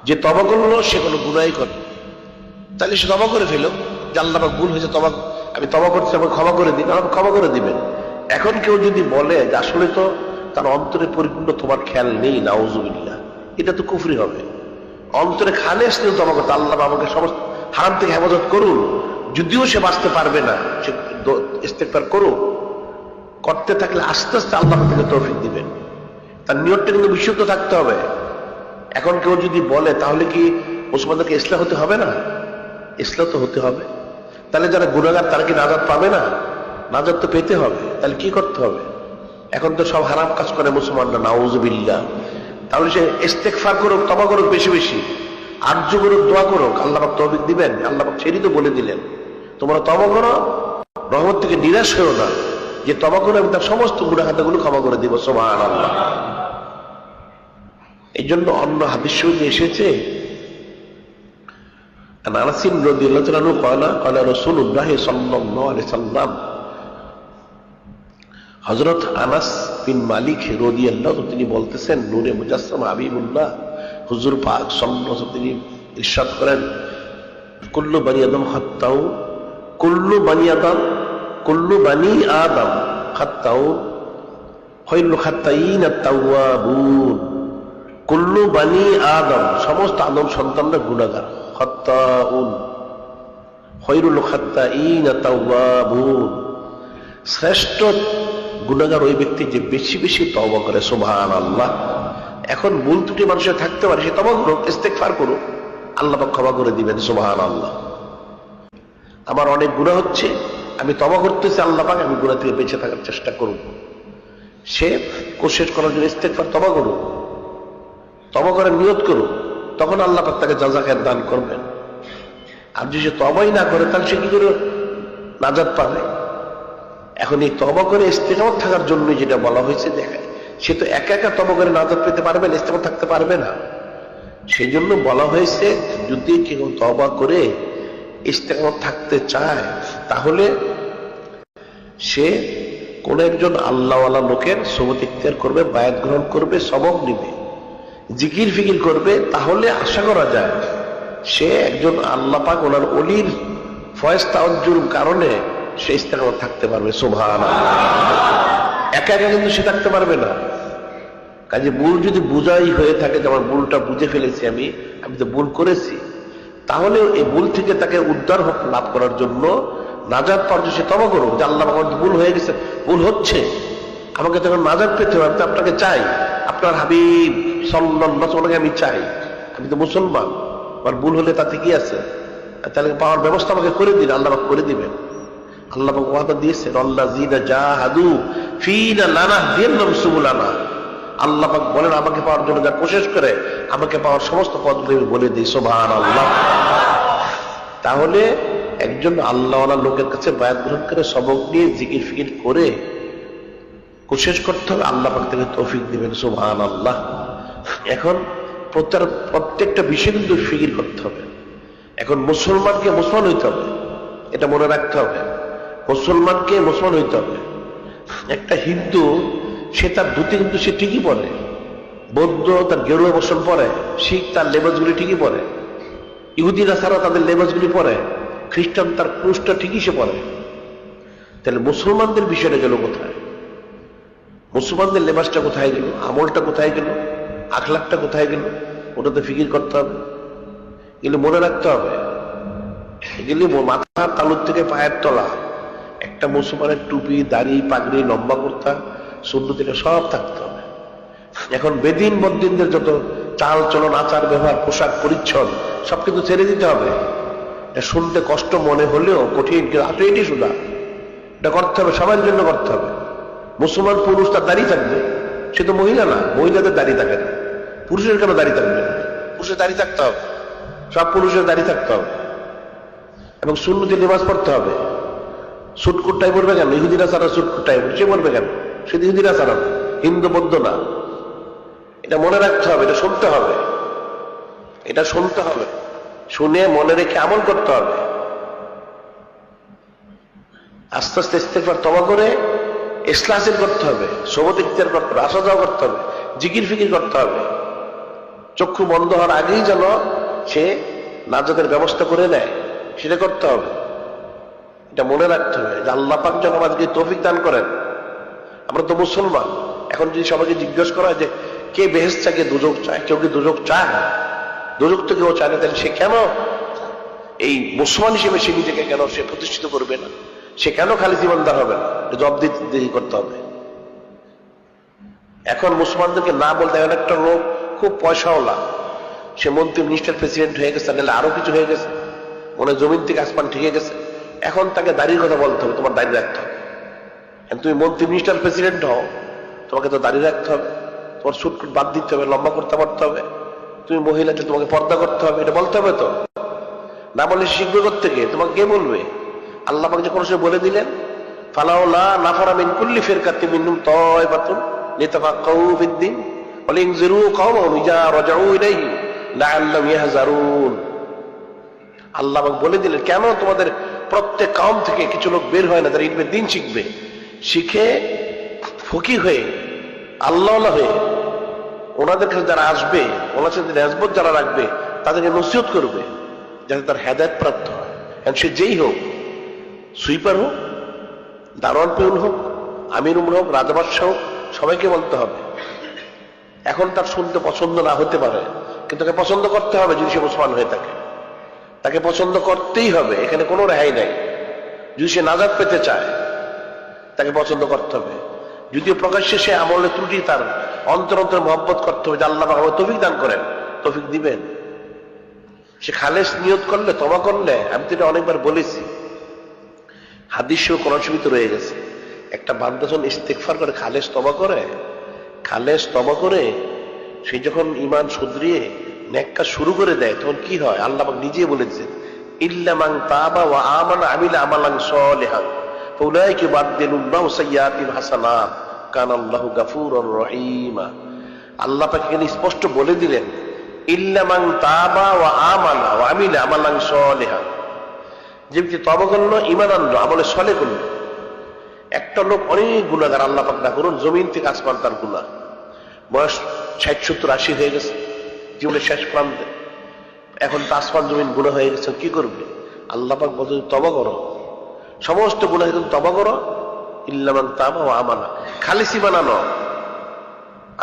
যে তওবা করলো সে কোনো গুনাহই করে, তাহলে সে তওবা করে ফেলো যে আল্লাহ পাক ভুল হয়েছে, আমি তওবা করছি, আমাকে ক্ষমা করে দিন, আমাকে ক্ষমা করে দিবেন। এখন কেউ যদি বলে যে আসলে তো তার অন্তরে পরিপূর্ণ তোমার খেয়াল নেই, নাউজুবিল্লাহ, এটা তো কুফরি হবে। অন্তরে খালেস নেই তওবা করতে, আল্লাহ আমাকে সমস্ত হারাম থেকে হেফাজত করুন, যদিও সে বাঁচতে পারবে না, সে ইস্তেগফার করুন, করতে থাকলে আস্তে আস্তে আল্লাহ থেকে তৌফিক দিবেন। তার নিয়তটা কিন্তু বিশুদ্ধ থাকতে হবে। এখন কেউ যদি বলে তাহলে কি মুসলমানদেরকে ইসলাম হতে হবে না? ইসলাম তো হতে হবে। তাহলে যারা গুনাহগার তারা কি নাজাত পাবে না? নাজাত তো পেতে হবে। তাহলে কি করতে হবে? এখন তো সব হারাম কাজ করে মুসলমানরা, নাউজুবিল্লাহ। তাহলে সে ইস্তেগফার করুক, তওবা করুক বেশি বেশি, আরজু করুক, দোয়া করুক, আল্লাহ পাক তৌফিক দিবেন। আল্লাহ পাক সেটাই তো বলে দিলেন, তোমরা তওবা করো, রহমত থেকে নিরাশ হও না, যে তওবা করে আমি তার সমস্ত গুনাহ খাতাগুলো ক্ষমা করে দিব। সুবহানাল্লাহ। এই জন্য অন্য হাদিস শরীফে এসেছে, আনাস রাদিয়াল্লাহু আনহু ক্বালা রাসূলুল্লাহ সাল্লাল্লাহু আলাইহি সাল্লাম, হযরত আনাস বিন মালিক রাদিয়াল্লাহু তিনি বলতেছেন, নূরে মুজাসসাম হাবিবুল্লাহ হুজুর পাক সাল্লাল্লাহু আলাইহি তিনি ইরশাদ করেন, কুল্লু বানি আদম খাত্তাউ, কুল্লু বানি আদম খাত্তাউ, খায়রুল খাত্তাইন আত-তাওয়াবুন। কুল্লু বানি আদম, সমস্ত আদম সন্তানরা গুনাহগার, খাত্তাউন, খায়রুল খাত্তাইন আত-তাওয়াবুন। শ্রেষ্ঠ গুনাহগার ওই ব্যক্তি যে বেশি বেশি তওবা করে। সুবহানাল্লাহ। এখন ভুল ত্রুটি মানুষের থাকতে পারে, সে তওবা করুক, ইস্তেগফার করুক, আল্লাহ পাক ক্ষমা করে দিবেন। সুবহানাল্লাহ। আমার অনেক গুনাহ হচ্ছে, আমি তওবা করতেছি, আল্লাহ পাক আমি গুনাহ থেকে বেঁচে থাকার চেষ্টা করব। সে কোশিশ করার জন্য ইস্তেগফার তওবা করুক, তওবা করার নিয়ত করুক, তখন আল্লাহ পাক তাকে জাযা খায়ের দান করবেন। আর যদি সে তওবাই না করে তাহলে সে কি করে নাজাত পাবে? এখন এই তওবা করে ইস্তেকামত থাকার জন্য যেটা বলা হয়েছে, দেখে সে তো একা একা তওবা করে নাজাত পেতে পারবে না, ইস্তেকামত থাকতে পারবে না। সেই জন্য বলা হয়েছে যদি কেউ তওবা করে ইস্তেকামত থাকতে চায় তাহলে সে কোন একজন আল্লাহওয়ালা লোকের সোহবত ইখতিয়ার করবে, বায়াত গ্রহণ করবে, সবক নিবে, জিকির ফিকির করবে, তাহলে আশা করা যায় সে একজন আল্লাহ পাক ওনার ওলির ফয়েজ তাওয়াজ্জুর কারণে সে ইস্তেকামত থাকতে পারবে। সুবহানাল্লাহ। একা একা কিন্তু সে থাকতে পারবে না। কাজে ভুল যদি বুঝাই হয়ে থাকে, যেমন ভুলটা বুঝে ফেলেছি আমি তো ভুল করেছি, তাহলে এই ভুল থেকে তাকে উদ্ধার লাভ করার জন্য নাজাত পাওয়ার জন্য সে তওবা করুক যে আল্লাহ আমার ভুল হয়ে গেছে, ভুল হচ্ছে, আমাকে তখন নাজাত পেতে হবে, আমি তো আপনাকে চাই, আপনার হাবিব সাল্লাল্লাহু আলাইহি ওয়াসাল্লামকে আমি চাই, আমি তো মুসলমান, আমার ভুল হলে তাতে কি আছে? তাহলে পাওয়ার ব্যবস্থা আমাকে করে দিন, আল্লাহ পাক করে দিবেন। আল্লাহ পাক ওয়াদা দিয়েছেন, আল্লাযীনা জাহাদু ফীনা লানাহদিয়ান্নাহুম সুবুলানা। আল্লাহ পাক বলেন, আমাকে পাওয়ার জন্য যা কোশিশ করে আমাকে পাওয়ার সমস্ত পথগুলো আমি বলে দিই। সুবহানাল্লাহ। তাহলে একজন আল্লাহওয়ালা লোকের কাছে বায়াত গ্রহণ করে, সবক নিয়ে, জিকির ফিকির করে কোশিশ করতে হবে, আল্লাহ পাক থেকে তৌফিক দিবেন। সুবহানাল্লাহ। এখন প্রত্যেকটা বিষয় কিন্তু ফিকির করতে হবে। এখন মুসলমানকে মুসলমান হইতে হবে, এটা মনে রাখতে হবে, মুসলমানকে মুসলমান হইতে হবে। একটা হিন্দু সে তার ধুতি কিন্তু সে ঠিকই পরে, বৌদ্ধ তার গেরুয়া বসন পরে, শিখ তার লেবাসগুলি ঠিকই পরে, ইহুদিরা ছাড়া তাদের লেবাসগুলি পরে, খ্রিস্টান তার ক্রুশটা ঠিকই সে পরে। তাহলে মুসলমানদের বিষয়টা গেল কোথায়? মুসলমানদের লেবাসটা কোথায় গেল? আমলটা কোথায় গেল? আখলাকটা কোথায় গেল? ওটাতে ফিকির করতে হবে, এগুলো মনে রাখতে হবে। এগুলি মাথার তালুর থেকে পায়ের তলা, একটা মুসলমানের টুপি, দাড়ি, পাগড়ি, লম্বা কুর্তা, সুন্নত থেকে সব থাকতে হবে। এখন বেদিন বদ্দিনদের যত চাল চলন, আচার ব্যবহার, পোশাক পরিচ্ছদ সব কিন্তু ছেড়ে দিতে হবে। এটা শুনতে কষ্ট মনে হলেও কঠিন, কিন্তু আসলে এটি সোজা, এটা করতে হবে, সবার জন্য করতে হবে। মুসলমান পুরুষ তার দাড়ি থাকবে, সে তো মহিলা না, মহিলাদের দাড়ি থাকে না, পুরুষের কেন দাড়ি থাকবে? পুরুষের দাড়ি থাকতে হবে, সব পুরুষের দাড়ি থাকতে হবে, এবং সুন্নতি লিবাস পড়তে হবে। সুটকুটটাই পড়বে কেন? ইহুদিরা ছাড়া সুটকুটটাই সে পড়বে কেন? সে ইহুদিরা ছাড়া, হিন্দু বৌদ্ধ না। এটা মনে রাখতে হবে, এটা শুনতে হবে, এটা শুনতে হবে, শুনে মনে রেখে আমল করতে হবে। আস্তে আস্তে ইস্তেগফার তওবা করে ইখলাস করতে হবে, সোহবত ইখতিয়ার করতে হবে, আসা যাওয়া করতে হবে, জিকির ফিকির করতে হবে। চক্ষু বন্ধ হওয়ার আগেই যেন সে নাজাতের ব্যবস্থা করে নেয়, সেটা করতে হবে। এটা মনে রাখতে হবে যে আল্লাহ পাক যেন আমাদেরকে তৌফিক দান করেন। আমরা তো মুসলমান, এখন যদি সবাইকে জিজ্ঞেস করা হয় যে কে বেহেশত চায়, কে দুজক চায়, কেউ কি দুজক চায়? দুজক তো কেউ চায় না, তাহলে সে কেন এই মুসলমান হিসেবে সে নিজেকে কেন সে প্রতিষ্ঠিত করবে না? সে কেন খালি জীবনদার হবে না? জবাবদিহি করতে হবে। এখন মুসলমানদেরকে না বলতে, এখন একটা লোক খুব পয়সাওয়ালা, সে মন্ত্রী মিনিস্টার প্রেসিডেন্ট হয়ে গেছে, নাহলে আরো কিছু হয়ে গেছে, মনে জমিন থেকে আসমান ঠিকে গেছে, এখন তাকে দাড়ির কথা বলতে হবে, তোমার দাড়ি রাখতে হবে। তুমি মন্ত্রী মিনিস্টার প্রেসিডেন্ট হও, তোমাকে তো দাড়ি রাখতে হবে, তোমার সুটকুট বাদ দিতে হবে, লম্বা করতে পারতে হবে, তুমি মহিলা যে তোমাকে পর্দা করতে হবে, এটা বলতে হবে তো। না বলে শিখবে কোত্থেকে? তোমাকে কে বলবে? আল্লাহ পাক যে কোন সময় বলে দিলেন, ফালাউলা নাফারা মিন কুল্লি ফিরকাতিন মিনহুম তায়ফাতুন লিতাফাক্কাহু ফিদ্দীন ওয়া লিয়ানজিরু কওমাহুম ইযা রাজাউ ইলাইহি লাআল্লাহুম ইয়াহযারুন। আল্লাহ পাক বলে দিলেন, কেন তোমাদের প্রত্যেক কওম থেকে কিছু লোক বের হয় না, তারা ইলমে দ্বীন শিখবে, শিখে ফকিহ হয়ে আল্লাহওয়ালা হয়ে ওনাদের কাছে যারা আসবে, ওনার সাথে নেসবত যারা রাখবে, তাদেরকে নসিহত করবে যাতে তার হেদায়েত প্রাপ্ত হয়। সে যেই হোক, সুইপার হোক, দারোয়ান পিউন হোক, আমির উমর হোক, রাজাবাদশাহ হোক, সবাইকে বলতে হবে। এখন তার শুনতে পছন্দ না হতে পারে, কিন্তু তাকে পছন্দ করতে হবে। যদি সে মুসলমান হয়ে থাকে, তাকে পছন্দ করতেই হবে, এখানে কোনো রেহাই নাই। যদি সে নাজাত পেতে চায়, তাকে পছন্দ করতে হবে। যদিও প্রকাশ্যে সে আমলে ত্রুটি, তার অন্তর অন্তর মহব্বত করতে হবে যে আল্লাহ আমাকে তৌফিক দান করেন, তৌফিক দিবেন। সে খালেস নিয়ত করলে, তওবা করলে, আমি তো এটা অনেকবার বলেছি, হাদিস ও কোরআন শরীফে রয়ে গেছে, একটা বান্দা যখন ইস্তেগফার করে, খালেস তওবা করে, খালেস তওবা করে সে যখন ঈমান শুধরিয়ে নেক কাজ শুরু করে দেয়, তখন কি হয়? আল্লাহ পাক নিজেই বলেছেন, ইল্লা মান তাবা ওয়া আমানা আমিলা আমালান সালিহান ফাউলাইকা ইউবাদদিলুল্লাহু সাইয়্যাতিহিম হাসানাত কানাল্লাহু গাফুরুর রহিমা। আল্লাহ পাক এখানে স্পষ্ট বলে দিলেন, ইল্লা মান তাবা ওয়া আমানা ওয়া আমিলা আমালান সালিহান, যে ব্যক্তি তওবা করলো, ঈমান আনলো, আমলে সালেহ করলো। একটা লোক অনেক গুনাহগার, আল্লাহ পাক না করুন, জমিন থেকে আসমান তার গুনাহ, বয়স 60, 70, 80 হয়ে গেছে, জীবনের শেষ প্রান্তে, এখন তো আসমান জমিন গুনাহ হয়ে গেছে, কি করবে? আল্লাহ পাক বলতে, তওবা করো, সমস্ত গুনাহ থেকে তওবা করো, ইল্লা মান তাবা ওয়া আমানা, খালিস ঈমান আনো,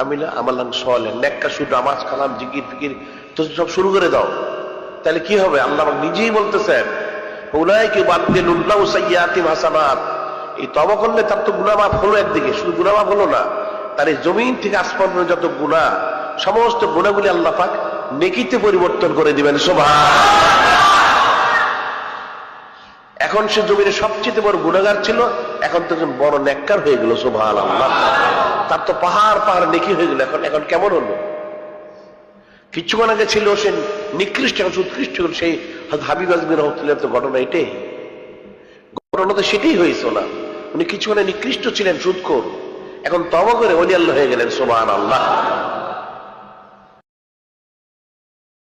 আমিলা আমালান সালেহ, নেক কাজ শুরু, নামাজ কালাম জিকির ফিকির তো সব শুরু করে দাও। তাহলে কি হবে? আল্লাহ পাক নিজেই বলতেছেন, উলাইকা ইউবাদদিলুল্লাহু সাইয়্যাতিহিম হাসানাত। এই তওবা করলে তার তো গুনাহ মাফ হলো, একদিকে শুধু গুনাহ মাফ হলো না, তার এই জমিন থেকে আসমান পর্যন্ত যত গুনাহ, সমস্ত গুনাহগুলি আল্লাহ পাক নেকিতে পরিবর্তন করে দিবেন। সুবহানাল্লাহ। এখন সে জমিনে সবচেয়ে বড় গুনাহগার ছিল, এখন তো বড় নেককার হয়ে গেল। সুবহানাল্লাহ। তার তো পাহাড় পাহাড় নেকি হয়ে গেল। এখন কেমন হলো? কিছুক্ষণ আগে ছিল সে নিকৃষ্ট, এখন উৎকৃষ্ট হল। সেই হাবিব আজমির রহমতুল্লাহ তো ঘটনা এটাই, ঘটনা তো সেটাই হয়েছে না। উনি কিছুক্ষণে নিকৃষ্ট ছিলেন, সুদখোর, এখন তওবা করে ওলি আল্লাহ হয়ে গেলেন। সুবহানাল্লাহ।